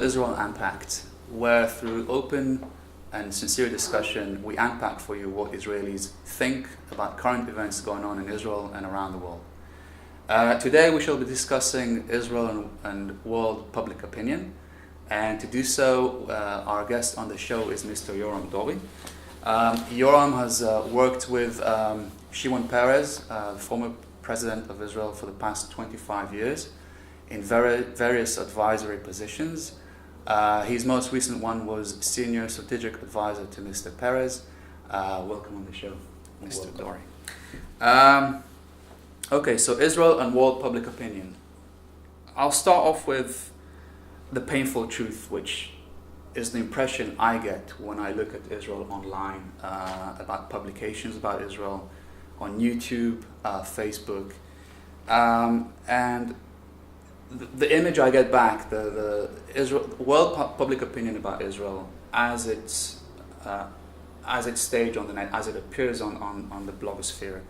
Israel Unpacked, where through open and sincere discussion we unpack for you what Israelis think about current events going on in Israel and around the world. Today we shall be discussing Israel and world public opinion, and to do so our guest on the show is Mr. Yoram Dori. Yoram has worked with Shimon Peres, the former president of Israel, for the past 25 years in various advisory positions. His most recent one was Senior Strategic Advisor to Mr. Peres. Welcome on the show, Mr. Dori. Okay, so Israel and world public opinion. I'll start off with the painful truth, which is the impression I get when I look at Israel online, about publications about Israel on YouTube, Facebook, and the image I get back, the world public opinion about Israel as it's staged on the net, as it appears on the blogosphere,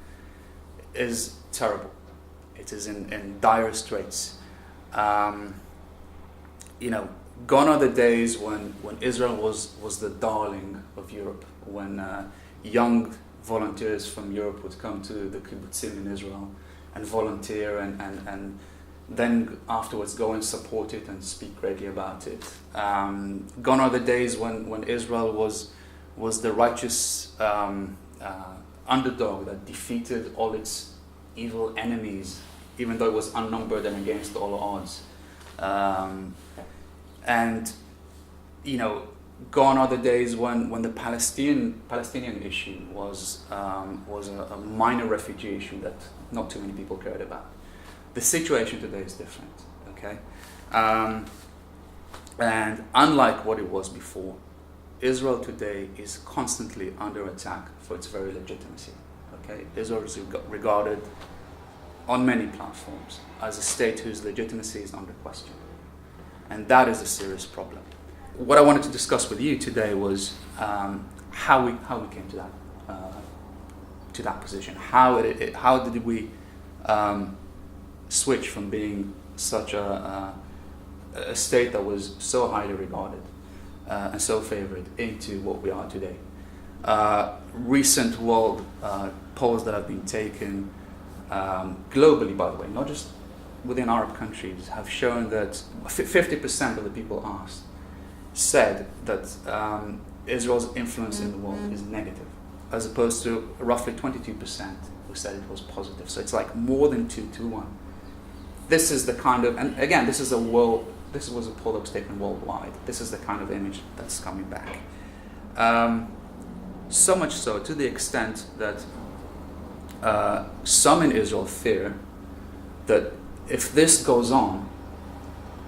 is terrible. It is in dire straits. Gone are the days when Israel was the darling of Europe, when young volunteers from Europe would come to the kibbutzim in Israel and volunteer and then afterwards go and support it and speak greatly about it. Gone are the days when Israel was the righteous underdog that defeated all its evil enemies, even though it was unnumbered and against all odds. Gone are the days when the Palestinian issue was a minor refugee issue that not too many people cared about. The situation today is different, okay? And unlike what it was before, Israel today is constantly under attack for its very legitimacy, okay? Israel is regarded on many platforms as a state whose legitimacy is under question. And that is a serious problem. What I wanted to discuss with you today was how we came to that position. How did we switch from being such a state that was so highly regarded and so favored into what we are today. Recent world polls that have been taken globally, by the way, not just within Arab countries, have shown that 50% of the people asked said that Israel's influence in the world is negative, as opposed to roughly 22% who said it was positive. So it's like more than 2 to 1. This is the kind of, and again, this was a poll that was taken worldwide. This is the kind of image that's coming back. So much so, to the extent that some in Israel fear that if this goes on,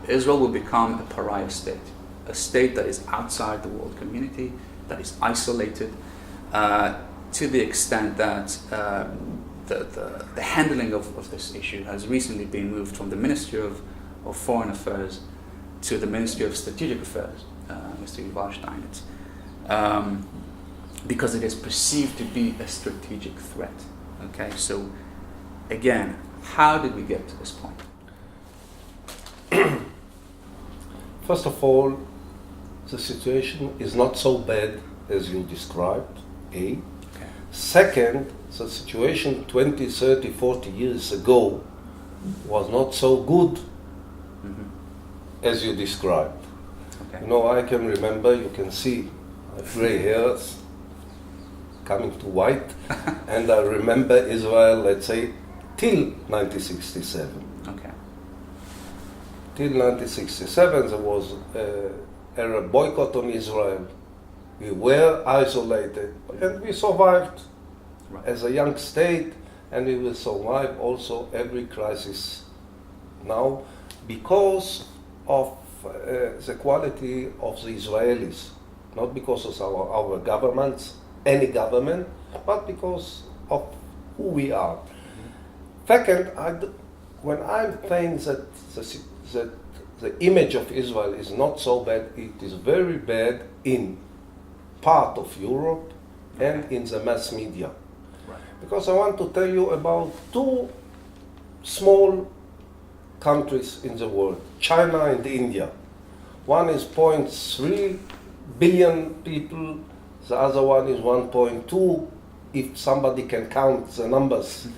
Israel will become a pariah state, a state that is outside the world community, that is isolated, to the extent that the handling of this issue has recently been moved from the Ministry of Foreign Affairs to the Ministry of Strategic Affairs, Mr. Yuval Steinitz, because it is perceived to be a strategic threat. Okay, so again, how did we get to this point? First of all, the situation is not so bad as you described, A. Okay. Second, the situation 20, 30, 40 years ago was not so good as you described. Okay. I can remember, you can see my gray hairs coming to white, and I remember Israel, let's say, till 1967. Okay. Till 1967, there was Arab boycott on Israel. We were isolated, and we survived as a young state, and we will survive also every crisis now because of the quality of the Israelis, not because of our governments, any government, but because of who we are. Second, when I'm saying that the image of Israel is not so bad, it is very bad in part of Europe and in the mass media. Right. Because I want to tell you about two small countries in the world, China and India. One is 0.3 billion people, the other one is 1.2, if somebody can count the numbers.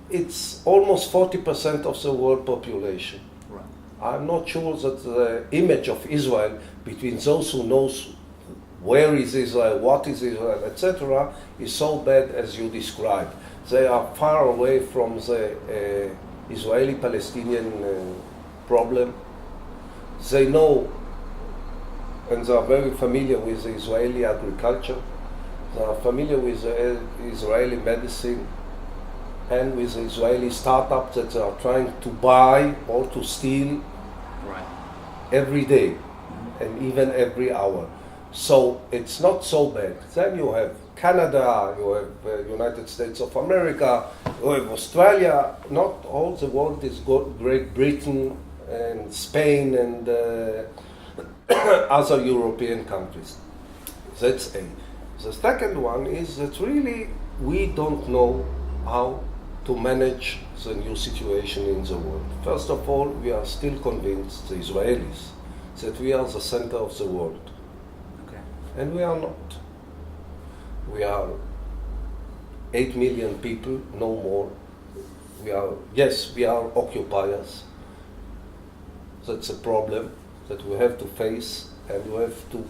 It's almost 40% of the world population. Right. I'm not sure that the image of Israel between those who knows where is Israel, what is Israel, etc., is so bad as you described. They are far away from the Israeli-Palestinian problem. They know, and they are very familiar with the Israeli agriculture. They are familiar with the Israeli medicine and with the Israeli startups that they are trying to buy or to steal every day and even every hour. So it's not so bad. Then you have Canada, you have United States of America, you have Australia. Not all the world is good. Great Britain and Spain and other European countries. That's A. The second one is that really we don't know how to manage the new situation in the world. First of all, we are still convinced, the Israelis, that we are the center of the world. And we are not. We are 8 million people, no more. We are occupiers. That's a problem that we have to face, and we have to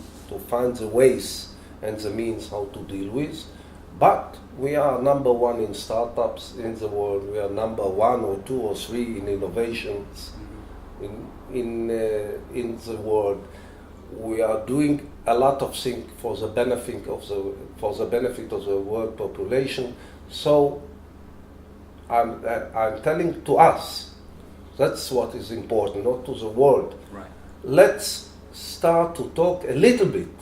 find the ways and the means how to deal with. But we are number one in startups in the world. We are number 1 or 2 or 3 in innovations in the world. We are doing a lot of things for the benefit of the world population. So I'm telling to us, that's what is important, not to the world. Right. Let's start to talk a little bit,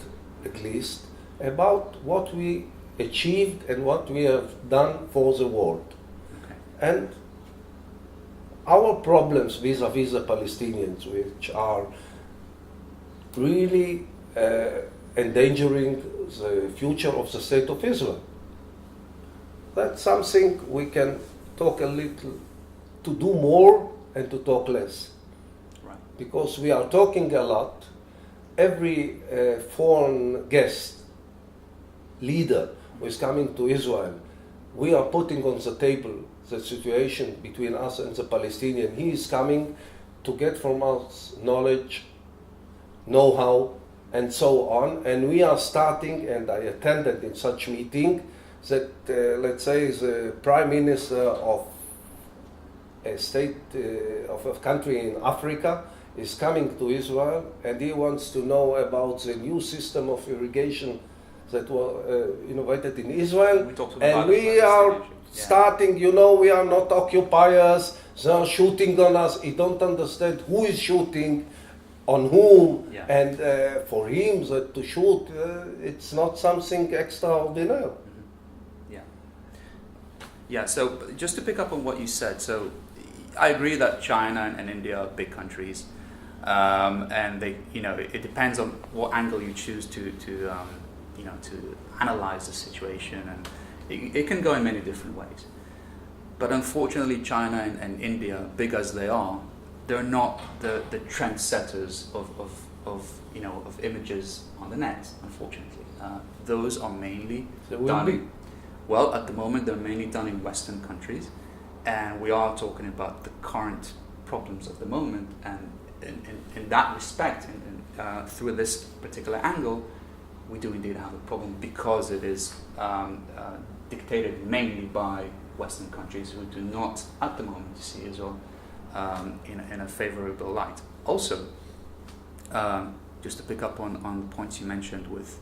at least, about what we achieved and what we have done for the world. Okay. And our problems vis-a-vis the Palestinians, which are really endangering the future of the state of Israel. That's something we can talk a little, to do more and to talk less. Right. Because we are talking a lot. Every foreign guest, leader who is coming to Israel, we are putting on the table the situation between us and the Palestinian. He is coming to get from us knowledge, know-how, and so on. And we are starting, and I attended in such meeting, that let's say the Prime Minister of a state, of a country in Africa is coming to Israel, and he wants to know about the new system of irrigation that was innovated in Israel. And we are starting, we are not occupiers, they are shooting on us. He don't understand who is shooting, on whom, and for him to shoot, it's not something extraordinary. Mm-hmm. Yeah, so just to pick up on what you said, so I agree that China and India are big countries, and they, it depends on what angle you choose to analyze the situation, and it can go in many different ways. But unfortunately, China and India, big as they are, they're not the trendsetters of images on the net. Unfortunately, those are mainly done. Well, at the moment, they're mainly done in Western countries, and we are talking about the current problems of the moment. And in that respect, through this particular angle, we do indeed have a problem, because it is dictated mainly by Western countries who do not, at the moment, see Israel in a favorable light. Also, just to pick up on the points you mentioned with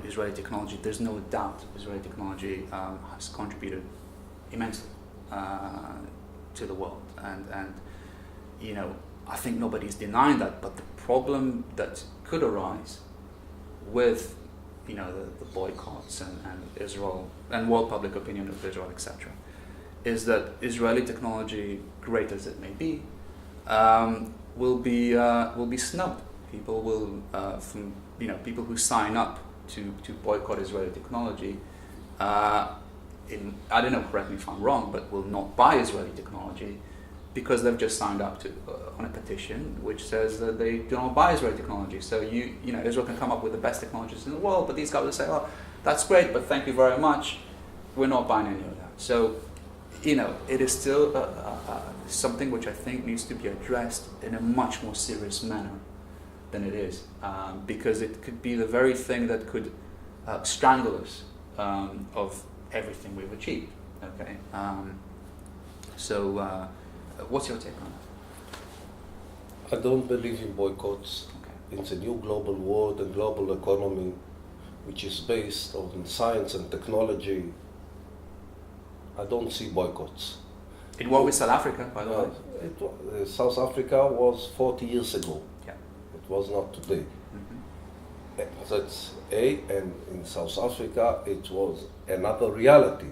Israeli technology, there's no doubt Israeli technology has contributed immensely to the world, and I think nobody's denying that. But the problem that could arise with the boycotts and Israel and world public opinion of Israel, etc., is that Israeli technology, great as it may be, will be snubbed. People will, people who sign up to boycott Israeli technology, I don't know, correct me if I'm wrong, but will not buy Israeli technology, because they've just signed up to on a petition which says that they do not buy Israeli technology. So Israel can come up with the best technologies in the world, but these guys will say, "Oh, that's great, but thank you very much. We're not buying any of that." So, it is still something which I think needs to be addressed in a much more serious manner than it is, because it could be the very thing that could strangle us of everything we've achieved. Okay. What's your take on I don't believe in boycotts. Okay. In the new global world and global economy, which is based on science and technology, I don't see boycotts. It was with South Africa, by the way. South Africa was 40 years ago. Yeah. It was not today. Mm-hmm. That's A, and in South Africa it was another reality.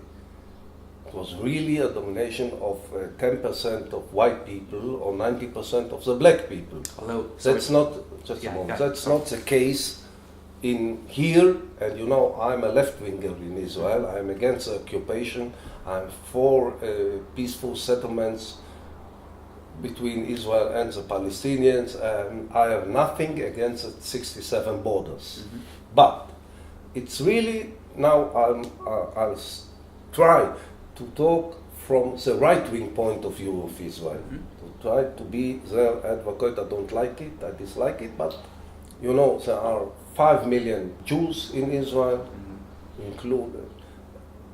It was really a domination of 10% of white people or 90% of the black people. Although, That's not not the case in here. And I'm a left-winger in Israel. I'm against the occupation. I'm for peaceful settlements between Israel and the Palestinians, and I have nothing against the 67 borders. Mm-hmm. But it's really now I'll try to talk from the right-wing point of view of Israel. Mm-hmm. To try to be their advocate. I don't like it, I dislike it, but there are 5 million Jews in Israel, included,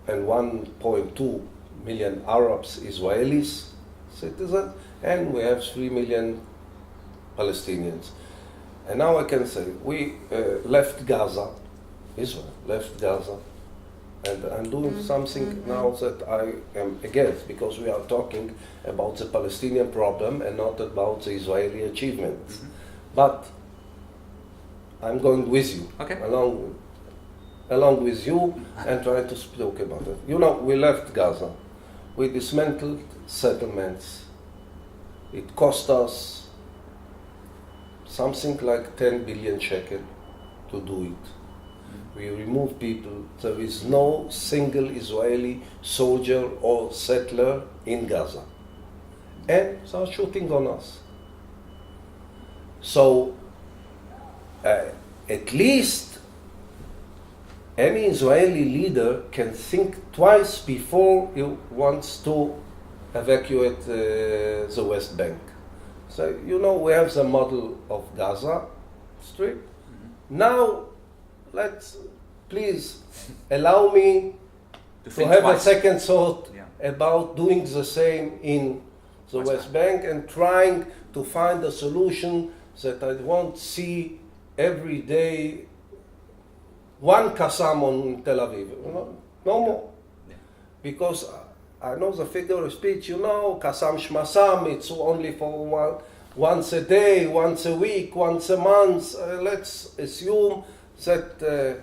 and 1.2 million Arabs, Israelis, citizens, and we have 3 million Palestinians. And now I can say, we left Gaza, Israel left Gaza, and I'm doing something now that I am against, because we are talking about the Palestinian problem and not about the Israeli achievements. Mm-hmm. But I'm going with you, okay, along with you, and try to speak about it. We left Gaza. We dismantled settlements. It cost us something like 10 billion shekel to do it. We removed people. There is no single Israeli soldier or settler in Gaza. And they are shooting on us. So, at least any Israeli leader can think twice before he wants to evacuate the West Bank. So, we have the model of Gaza Strip. Mm-hmm. Now, please allow me to have a second thought about doing the same in the West Bank and trying to find a solution that I won't see every day one Qassam on Tel Aviv. No more. Yeah. Because I know the figure of speech, Qassam Shmasam, it's only for once a day, once a week, once a month. Let's assume that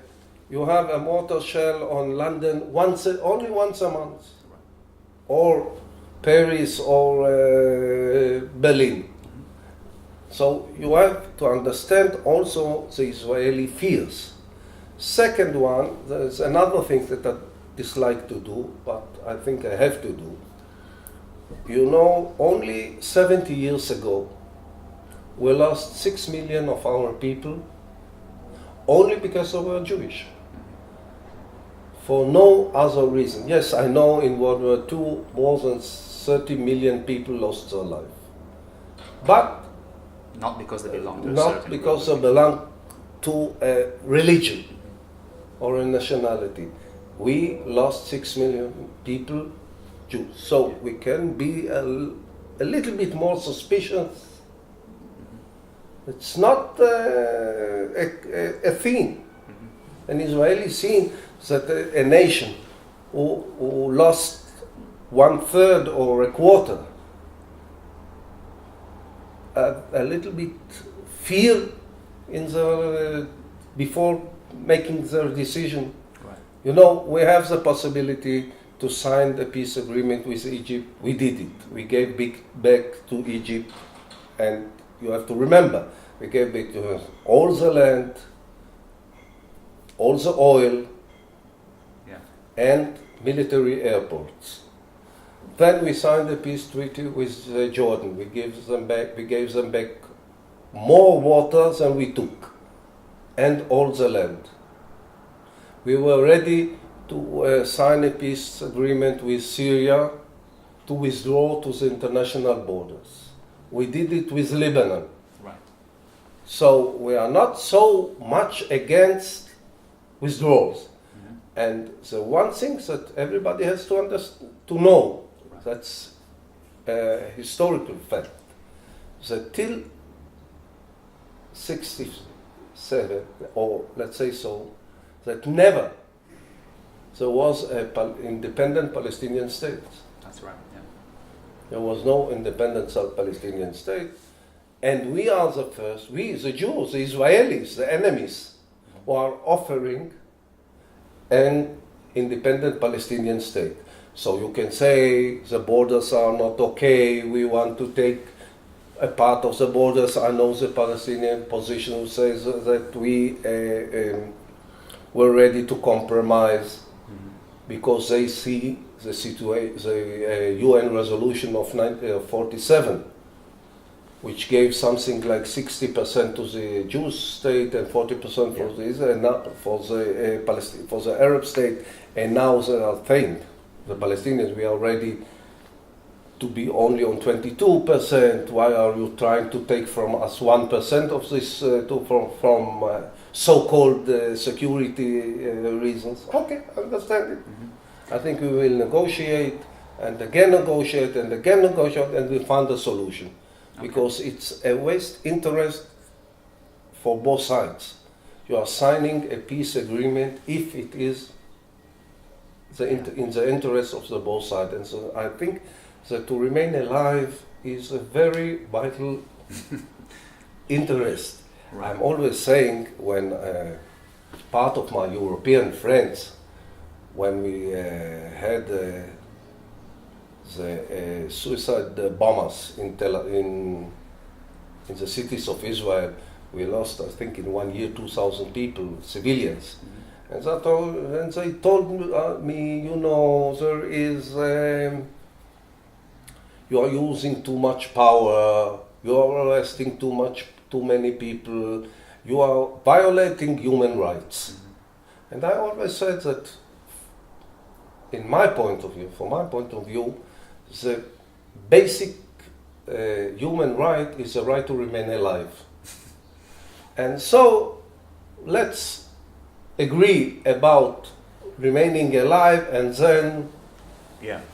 you have a mortar shell on London only once a month. Right. Or Paris or Berlin. So you have to understand also the Israeli fears. Second one, there's another thing that I dislike to do, but I think I have to do. Only 70 years ago, we lost 6 million of our people only because they were Jewish. For no other reason. Yes, I know in World War II, more than 30 million people lost their life. But not because they belong to not because they belong to a religion or a nationality. We lost 6 million people, Jews. So we can be a little bit more suspicious. It's not a thing. An Israeli scene that a nation who lost 1/3 or a quarter a little bit fear in before making their decision. Right. We have the possibility to sign the peace agreement with Egypt. We did it. We gave back to Egypt, and you have to remember, we gave back to her all the land, all the oil, and military airports. then we signed a peace treaty with Jordan. We gave them back more water than we took, and all the land. We were ready to sign a peace agreement with Syria to withdraw to the international borders. We did it with Lebanon. Right. So we are not so much against withdrawals. Mm-hmm. And the one thing that everybody has to to know, right, that's a historical fact, that till 67, or let's say so, that never there was an independent Palestinian state. That's right, yeah. There was no independent South Palestinian state. And we are the first, we, the Jews, the Israelis, the enemies, who are offering an independent Palestinian state. So you can say the borders are not okay, we want to take a part of the borders. I know the Palestinian position who says that we were ready to compromise, mm-hmm, because they see the UN resolution of 1947, which gave something like 60% to the Jewish state and 40% for the Israel, for the Arab state, and now they are saying, the Palestinians, we are ready to be only on 22%. Why are you trying to take from us 1% of this from so-called security reasons? Okay, I understand it. Mm-hmm. I think we will negotiate and again negotiate and again negotiate, and we find a solution. Okay. Because it's a waste interest for both sides. You are signing a peace agreement if it is in the interest of the both sides. And so I think that to remain alive is a very vital interest. Right. I'm always saying, when part of my European friends, when we had the suicide bombers in the cities of Israel, we lost, I think, in 1 year 2,000 people, civilians. Mm-hmm. And they told me, you know, there is, you are using too much power, you are arresting too many people, you are violating human rights. Mm-hmm. And I always said that, in my point of view, from my point of view, the basic human right is the right to remain alive. And so, let's agree about remaining alive, and then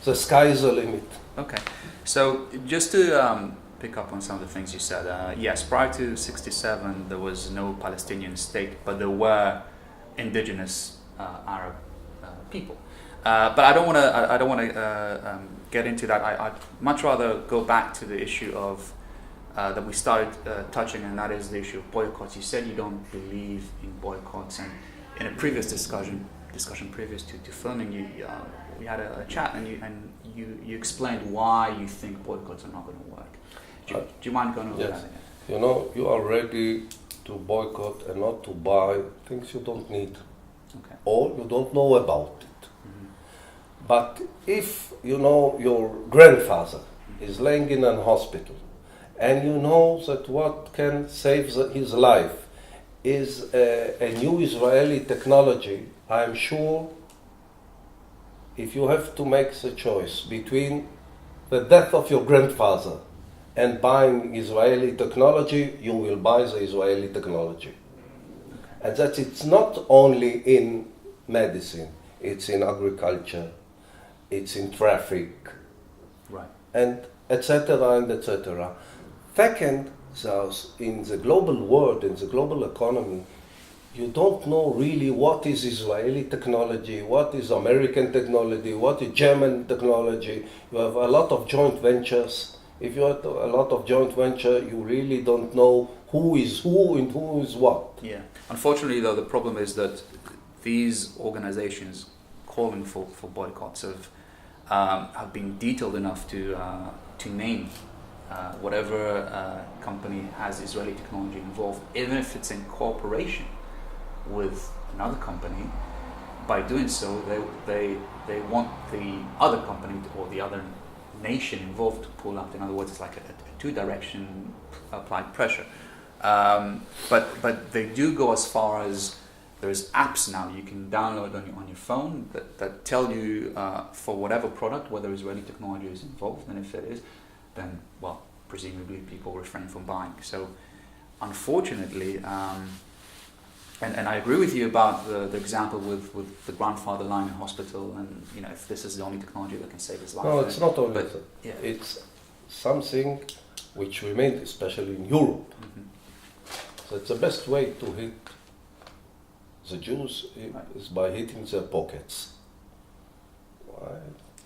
the sky is the limit. Okay, so just to pick up on some of the things you said, yes, prior to 1967 there was no Palestinian state, but there were indigenous Arab people. But I don't want to get into that. I'd much rather go back to the issue of that we started touching, and that is the issue of boycotts. You said you don't believe in boycotts, and in a previous discussion previous to filming, we had a chat, and you explained why you think boycotts are not going to work. Do you mind going over that again? You know, you are ready to boycott and not to buy things you don't need, okay, or you don't know about it. Mm-hmm. But if you know your grandfather is laying in a hospital, and you know that what can save his life is a new Israeli technology, I am sure if you have to make the choice between the death of your grandfather and buying Israeli technology, you will buy the Israeli technology. And that it's not only in medicine, it's in agriculture, it's in traffic, right, and etc. and etc. Second, in the global world, in the global economy, you don't know really what is Israeli technology, what is American technology, what is German technology. You have a lot of joint ventures. If you have a lot of joint venture, you really don't know who is who and who is what. Yeah. Unfortunately, though, the problem is that these organizations calling for boycotts have been detailed enough to name whatever company has Israeli technology involved, even if it's in cooperation with another company. By doing so, they want the other company or the other nation involved to pull out. In other words, it's like a two-direction applied pressure. But they do go as far as there's apps now you can download on your phone that tell you for whatever product whether Israeli technology is involved, and if it is, then well, presumably people refrain from buying. So unfortunately, and I agree with you about the example with the grandfather lying in hospital, and you know, if this is the only technology that can save his life. No, it's not only but, that. yeah. It's something which remained, especially in Europe. Mm-hmm. So it's the best way to hit the Jews is by hitting their pockets.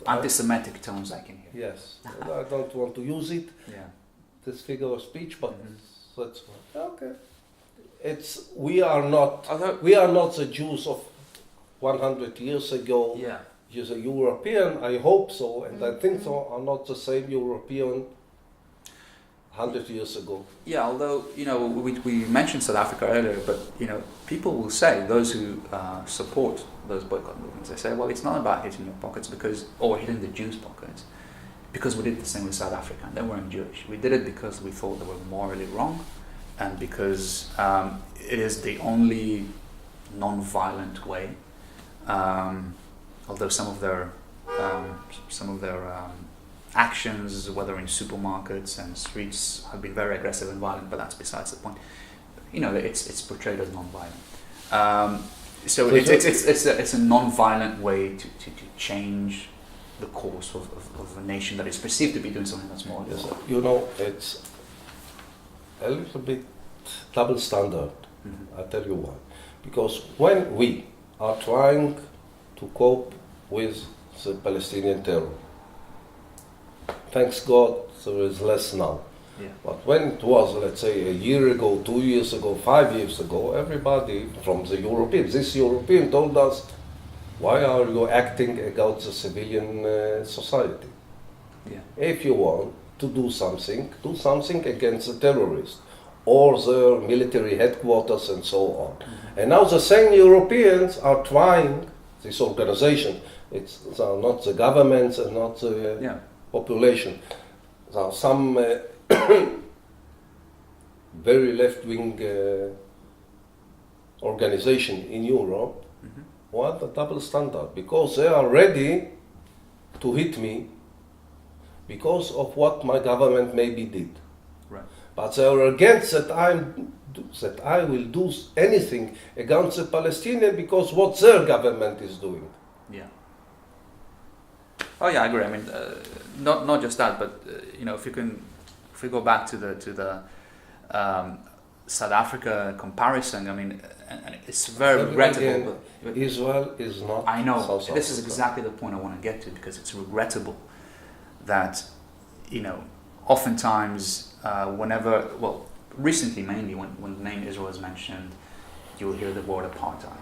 Anti-Semitic tones I can hear. Yes, I don't want to use it, Yeah. this figure of speech, but Mm-hmm. that's okay. We are not the Jews of 100 years ago. Yeah. As a European, I hope so, and I think so, are not the same European 100 years ago. Yeah, although, you know, we mentioned South Africa earlier, but, you know, people will say, those who support those boycott movements, they say, well, it's not about hitting your pockets or hitting the Jews' pockets, because we did the same with South Africa, and they weren't Jewish. We did it because we thought they were morally wrong, and because it is the only non-violent way, although some of their actions, whether in supermarkets and streets, have been very aggressive and violent, but that's besides the point. You know, it's portrayed as non-violent. So it's a non-violent way to change the course of a nation that is perceived to be doing something that's more. Yes, you know, it's a little bit double standard. Mm-hmm. I'll tell you why. Because when we are trying to cope with the Palestinian terror, thanks God, there is less now. Yeah. But when it was, let's say, a year ago, 2 years ago, 5 years ago, everybody from the Europeans, this European told us, why are you acting against the civilian society? Yeah. If you want to do something against the terrorists or their military headquarters and so on. Mm-hmm. And now the same Europeans are trying, this organization, it's not the governments and not the population. There are some very left-wing organization in Europe want a double standard because they are ready to hit me because of what my government maybe did. Right. But they are against that I will do anything against the Palestinian because what their government is doing. Yeah. Oh yeah, I agree. I mean, not just that, but you know, if we go back to the South Africa comparison, I mean, and it's very regrettable. But Israel is not. I know. South this is Africa. exactly the point I want to get to, because it's regrettable that, you know, oftentimes recently mainly when the name Israel is mentioned, you will hear the word apartheid.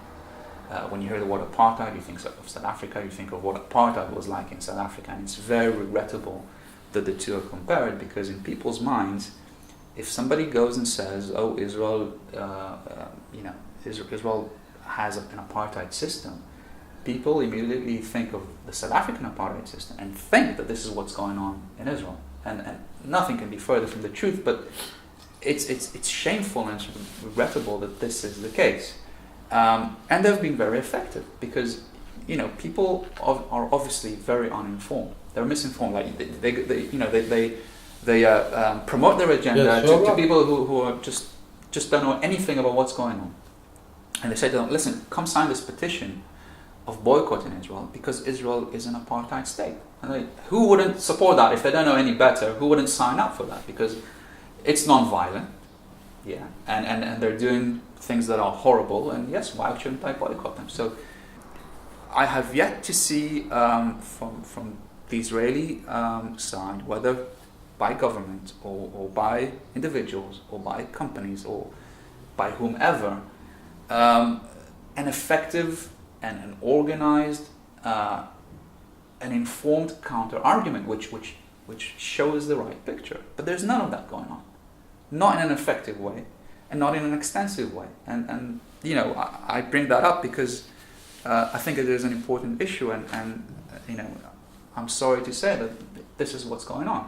When you hear the word apartheid, you think of South Africa, you think of what apartheid was like in South Africa, and it's very regrettable that the two are compared, because in people's minds, if somebody goes and says, "Oh, Israel, Israel has an apartheid system," people immediately think of the South African apartheid system and think that this is what's going on in Israel, and nothing can be further from the truth. But it's shameful and regrettable that this is the case. And they've been very effective, because, you know, people are obviously very uninformed. They're misinformed. Like they promote their agenda to people who are just don't know anything about what's going on, and they say to them, "Listen, come sign this petition of boycotting Israel because Israel is an apartheid state." And who wouldn't support that if they don't know any better? Who wouldn't sign up for that? Because it's non-violent, yeah, and they're doing things that are horrible, and yes, why shouldn't I boycott them? So I have yet to see from the Israeli side, whether by government or by individuals or by companies or by whomever, an effective and an organized, an informed counter-argument which shows the right picture. But there's none of that going on. Not in an effective way, and not in an extensive way. And you know, I bring that up because I think it is an important issue, and you know, I'm sorry to say that this is what's going on.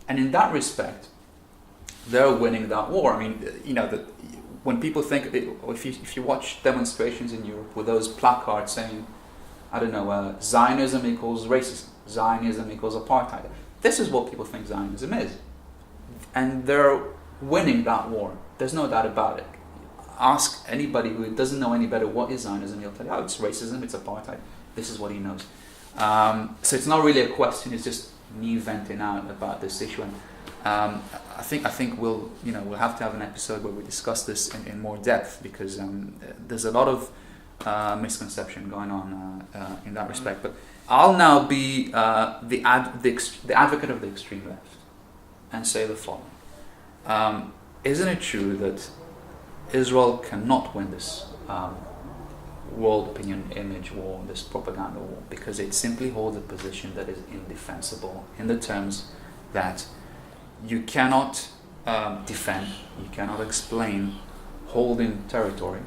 And in that respect, they're winning that war. I mean, when people think, if you watch demonstrations in Europe with those placards saying, I don't know, Zionism equals racism, Zionism equals apartheid, this is what people think Zionism is. And they're winning that war. There's no doubt about it. Ask anybody who doesn't know any better what is Zionism, he'll tell you, oh, it's racism, it's apartheid. This is what he knows. So it's not really a question, it's just me venting out about this issue. And I think we'll have to have an episode where we discuss this in more depth, because there's a lot of misconception going on in that respect. But I'll now be the advocate of the extreme left and say the following. Isn't it true that Israel cannot win this world opinion image war, this propaganda war, because it simply holds a position that is indefensible, in the terms that you cannot defend, you cannot explain holding territory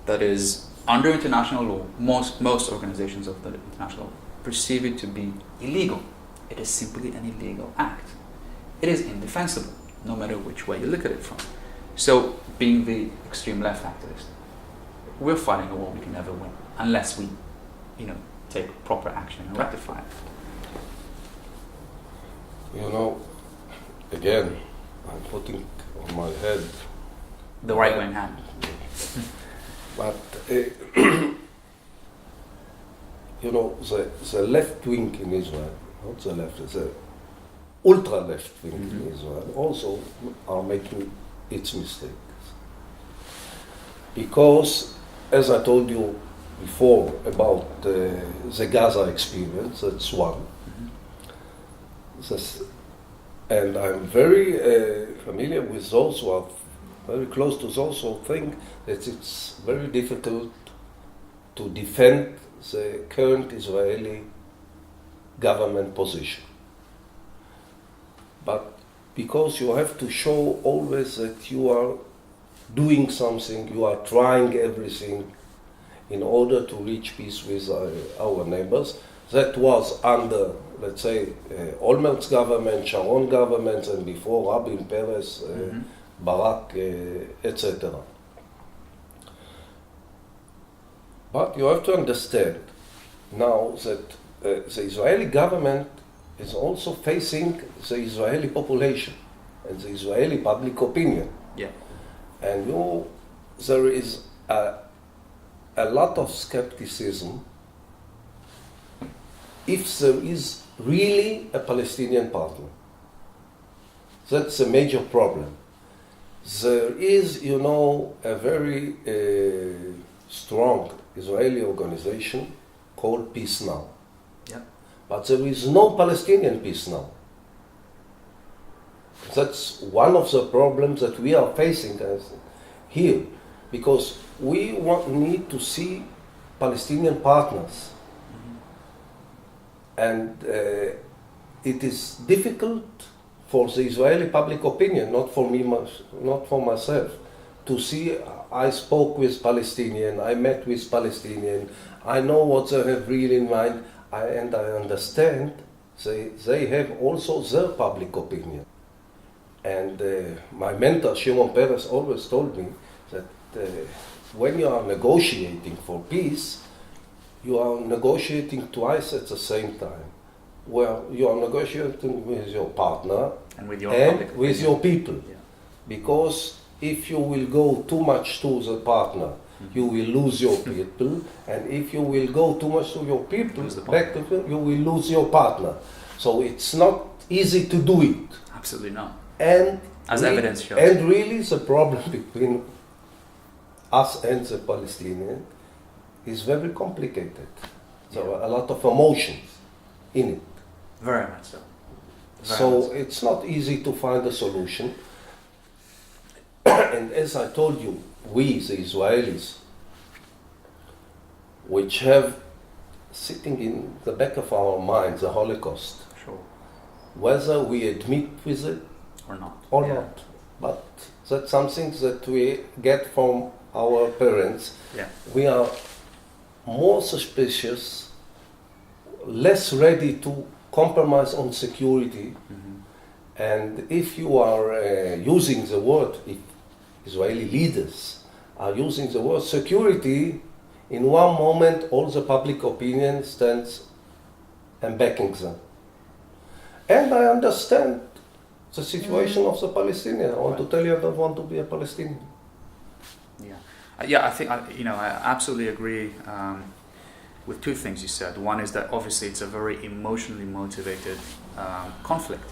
that is under international law. Most organizations of the international law perceive it to be illegal. It is simply an illegal act. It is indefensible, no matter which way you look at it from. So, being the extreme left activist, we're fighting a war we can never win unless we, take proper action and rectify it. Again, I'm putting on my head the right wing hand. But the left wing in Israel, not the left, the ultra left wing in Israel also are making its mistakes. Because, as I told you before about the Gaza experience, that's one. And I'm very familiar with those who are very close to those who think that it's very difficult to defend the current Israeli government position. But because you have to show always that you are doing something, you are trying everything in order to reach peace with our neighbors. That was under, let's say, Olmert's government, Sharon governments, and before Rabin, Peres, Barak, etc. But you have to understand now that the Israeli government is also facing the Israeli population and the Israeli public opinion. Yeah. And there is a lot of skepticism if there is really a Palestinian partner. That's a major problem. There is, a very strong Israeli organization called Peace Now. Yeah. But there is no Palestinian peace now. That's one of the problems that we are facing here, because we need to see Palestinian partners. And it is difficult for the Israeli public opinion, not for me, not for myself, to see. I spoke with Palestinian, I met with Palestinian, I know what they have really in mind, and I understand they have also their public opinion. And my mentor, Shimon Peres, always told me that when you are negotiating for peace, you are negotiating twice at the same time. Well, you are negotiating with your partner and with your people. Yeah. Because if you will go too much to the partner, you will lose your people, and if you will go too much to your people, you will lose your partner. So it's not easy to do it. Absolutely not. And as evidence shows. And really the problem between us and the Palestinians is very complicated. So a lot of emotions in it. Very much so. So it's not easy to find a solution. And as I told you, we, the Israelis, which have sitting in the back of our minds the Holocaust, sure, whether we admit with it or not. But that's something that we get from our parents. Yeah. We are more suspicious, less ready to compromise on security. And if you are using the word, if Israeli leaders are using the word security, in one moment all the public opinion stands and backing them. And I understand the situation of the Palestinians. I want to tell you, I don't want to be a Palestinian. Yeah, I think I absolutely agree with two things you said. One is that obviously it's a very emotionally motivated conflict.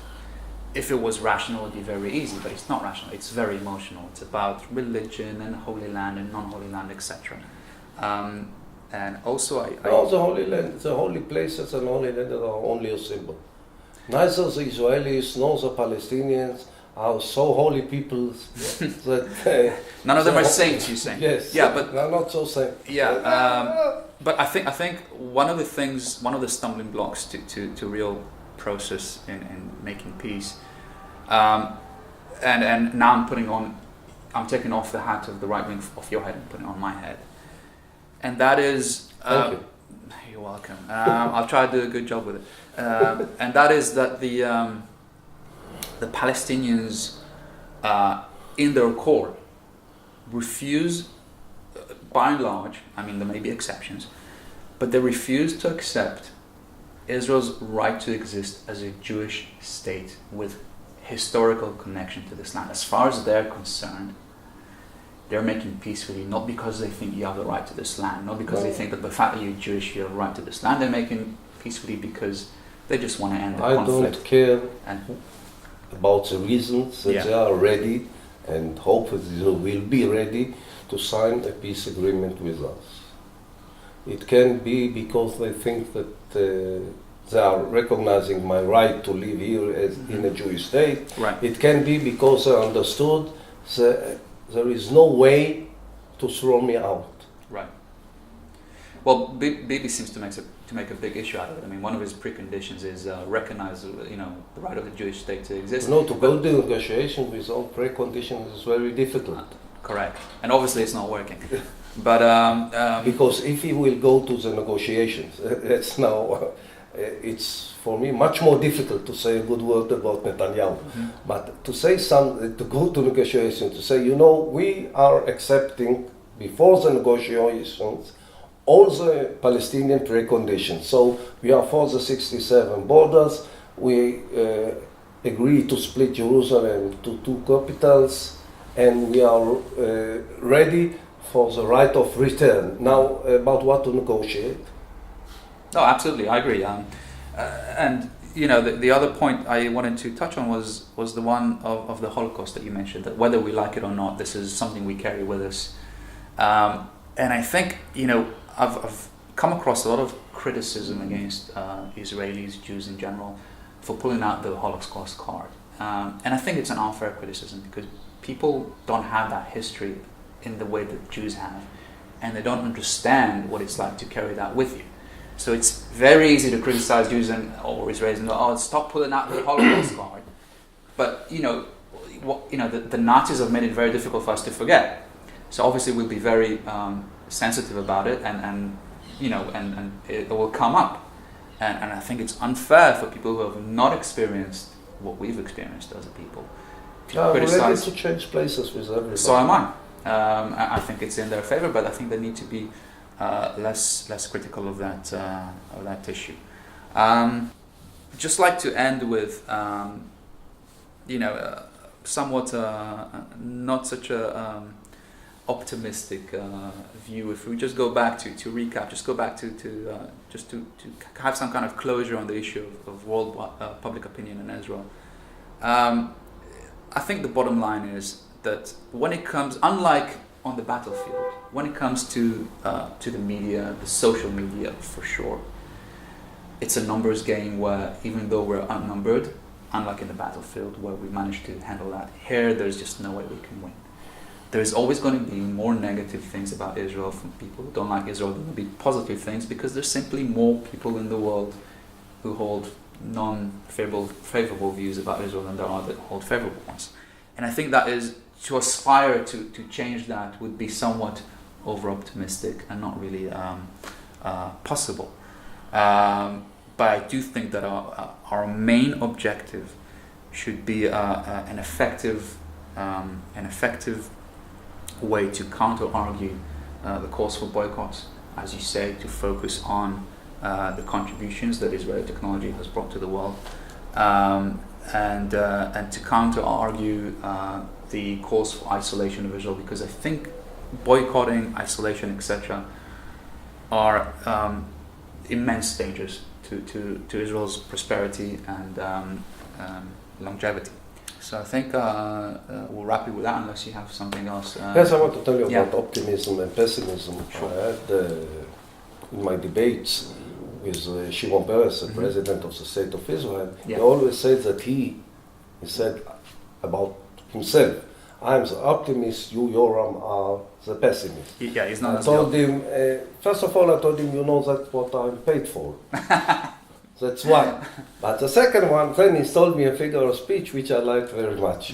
If it was rational, it would be very easy, but it's not rational. It's very emotional. It's about religion and Holy Land and non-Holy Land, etc. And also, the Holy Land, the holy places and Holy Land are only a symbol. Neither the Israelis nor the Palestinians are so holy people that none of them are saints. You're saying? Yes. Yeah, but they're not so saint. Yeah, but I think one of the stumbling blocks to real process in making peace, and now I'm taking off the hat of the right wing off your head and putting it on my head, and that is. Thank you. You're welcome. I'll try to do a good job with it, and that is that the Palestinians, in their core, refuse, by and large, I mean there may be exceptions, but they refuse to accept Israel's right to exist as a Jewish state with historical connection to this land. As far as they're concerned, they're making peace with you, not because they think you have the right to this land, not because they think that the fact that you're Jewish, you have the right to this land. They're making peace with you because they just want to end the conflict. I don't care about the reasons that they are ready, and hopefully they will be ready to sign a peace agreement with us. It can be because they think that they are recognizing my right to live here as in a Jewish state. Right. It can be because they understood there is no way to throw me out. Right. Well, Bibi seems to make a big issue out of it. I mean, one of his preconditions is recognize, the right of the Jewish state to exist. No, to go to negotiation without preconditions is very difficult. Correct, and obviously it's not working. But because if he will go to the negotiations, that's now. It's for me much more difficult to say a good word about Netanyahu, but to say to go to negotiations, to say, we are accepting before the negotiations all the Palestinian preconditions. So we are for the 67 borders. We agree to split Jerusalem to two capitals, and we are ready for the right of return. Now, about what to negotiate. No, absolutely, I agree. And the other point I wanted to touch on was the one of the Holocaust that you mentioned. That whether we like it or not, this is something we carry with us. And I think I've come across a lot of criticism against Israelis, Jews in general, for pulling out the Holocaust card. And I think it's an unfair criticism because people don't have that history in the way that Jews have, and they don't understand what it's like to carry that with you. So it's very easy to criticize Jews or Israelis and go, stop pulling out the Holocaust card. But the Nazis have made it very difficult for us to forget. So obviously we'll be very sensitive about it, and it will come up. And I think it's unfair for people who have not experienced what we've experienced as a people. We're ready to change places with everybody. So am I. I think it's in their favor, but I think they need to be less critical of that issue. Just like to end with somewhat not such a optimistic view. If we just go back to recap, just go back to have some kind of closure on the issue of world public opinion in Israel. I think the bottom line is that when it comes, unlike on the battlefield, when it comes to the media, the social media for sure, it's a numbers game where even though we're outnumbered, unlike in the battlefield where we managed to handle that, here there's just no way we can win. There's always going to be more negative things about Israel from people who don't like Israel. There will be positive things because there's simply more people in the world who hold non-favorable views about Israel than there are that hold favorable ones. And I think that is, to aspire to change that would be somewhat over-optimistic and not really possible. But but I do think that our main objective should be an effective way to counter-argue the calls for boycotts, as you say, to focus on the contributions that Israeli technology has brought to the world, and to counter-argue the calls for isolation of Israel, because I think boycotting, isolation, etc., are immense dangers to Israel's prosperity and longevity. So I think we'll wrap it with that, unless you have something else. Yes, I want to tell you about optimism and pessimism. Sure. I had in my debates with Shimon Peres, the president of the State of Israel, he always said that he said about himself, I'm the optimist, you, Yoram, are the pessimist. Yeah, he's not. I told him, first of all, I told him, you know, that's what I'm paid for. That's one. But the second one, then he told me a figure of speech which I liked very much.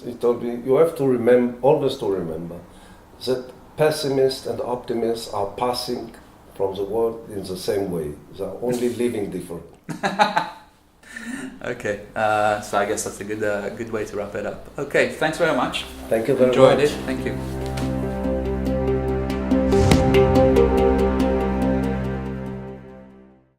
He told me, you have to remember, always to remember, that pessimists and optimists are passing from the world in the same way. They are only living different. Okay, so I guess that's a good way to wrap it up. Okay, thanks very much. Thank you very much. Enjoyed it. Thank you.